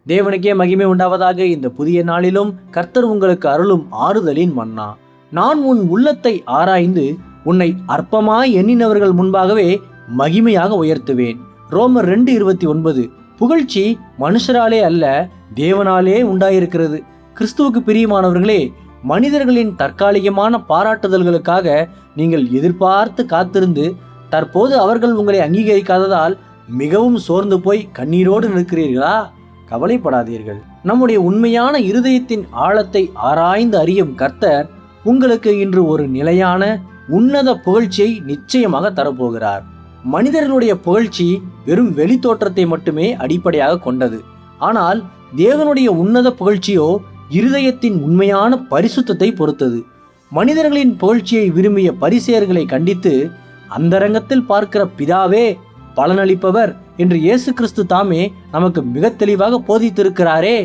தேவனுக்கே மகிமை உண்டாவதாக. இந்த புதிய நாளிலும் கர்த்தர் உங்களுக்கு அருளும் ஆறுதலின் மன்னா. நான் உன் உள்ளத்தை ஆராய்ந்து உன்னை அற்பமாய் எண்ணினவர்கள் முன்பாகவே மகிமையாக உயர்த்துவேன். ரோமர் 2:29. புகழ்ச்சி மனுஷராலே அல்ல, தேவனாலே உண்டாயிருக்கிறது. கிறிஸ்துவுக்கு பிரியமானவர்களே, மனிதர்களின் தற்காலிகமான பாராட்டுதல்களுக்காக நீங்கள் எதிர்பார்த்து காத்திருந்து தற்போது அவர்கள் உங்களை அங்கீகரிக்காததால் மிகவும் சோர்ந்து போய் கண்ணீரோடு நிற்கிறீர்களா? கவலைப்படாதீர்கள். நம்முடைய உண்மையான இருதயத்தின் ஆழத்தை ஆராய்ந்து அறியும் கர்த்தர் உங்களுக்கு இன்று ஒரு நிலையான உன்னத புகழ்ச்சியை நிச்சயமாக தரப்போகிறார். மனிதர்களுடைய புகழ்ச்சி வெறும் வெளி தோற்றத்தை மட்டுமே அடிப்படையாக கொண்டது. ஆனால் தேவனுடைய உன்னத புகழ்ச்சியோ இருதயத்தின் உண்மையான பரிசுத்தத்தை பொறுத்தது. மனிதர்களின் புகழ்ச்சியை விரும்பிய பரிசேயர்களை கண்டித்து அந்தரங்கத்தில் பார்க்கிற பிதாவே பலனளிப்பவர் என்று இயேசு கிறிஸ்து தாமே நமக்கு மிக தெளிவாக போதித்திருக்கிறாரே.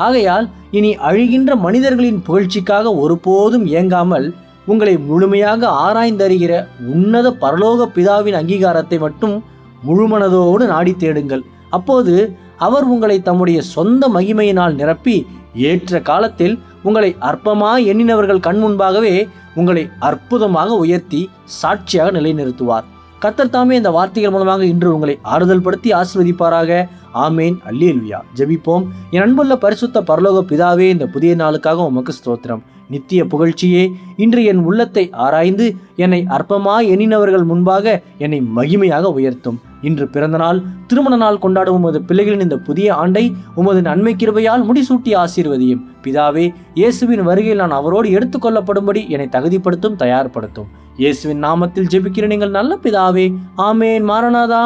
ஆகையால் இனி அழிகின்ற மனிதர்களின் புகழ்ச்சிக்காக ஒருபோதும் ஏங்காமல் உங்களை முழுமையாக ஆராய்ந்தறிகிற உன்னத பரலோக பிதாவின் அங்கீகாரத்தை மட்டும் முழுமனதோடு நாடி தேடுங்கள். அப்போது அவர் உங்களை தம்முடைய சொந்த மகிமையினால் நிரப்பி ஏற்ற காலத்தில் உங்களை அற்பமாய் எண்ணினவர்கள் கண் முன்பாகவே உங்களை அற்புதமாக உயர்த்தி சாட்சியாக நிலைநிறுத்துவார். கர்த்தர் தாமே இந்த வார்த்தைகள் மூலமாக இன்று உங்களை ஆறுதல் படுத்தி ஆசீர்வதிப்பாராக. ஆமேன். அல்லேலூயா. ஜெபிப்போம். என் அன்புள்ள பரிசுத்த பரலோக பிதாவே, இந்த புதிய நாளுக்காக உமக்கு ஸ்தோத்திரம். நித்திய புகழ்ச்சியே, இன்று என் உள்ளத்தை ஆராய்ந்து என்னை அற்பமாய் எண்ணினவர்கள் முன்பாக என்னை மகிமையாக உயர்த்தும். இன்று பிறந்த நாள், திருமண நாள் கொண்டாடும் உமது பிள்ளைகளின் இந்த புதிய ஆண்டை உமது நன்மை கிருபையால் முடிசூட்டி ஆசீர்வதியும். பிதாவே, இயேசுவின் வருகையில் நான் அவரோடு எடுத்துக்கொள்ளப்படும்படி என்னை தகுதிப்படுத்தும், தயார்படுத்தும். இயேசுவின் நாமத்தில் ஜெபிக்கிற நீங்கள் நல்ல பிதாவே. ஆமேன். மாரநாதா.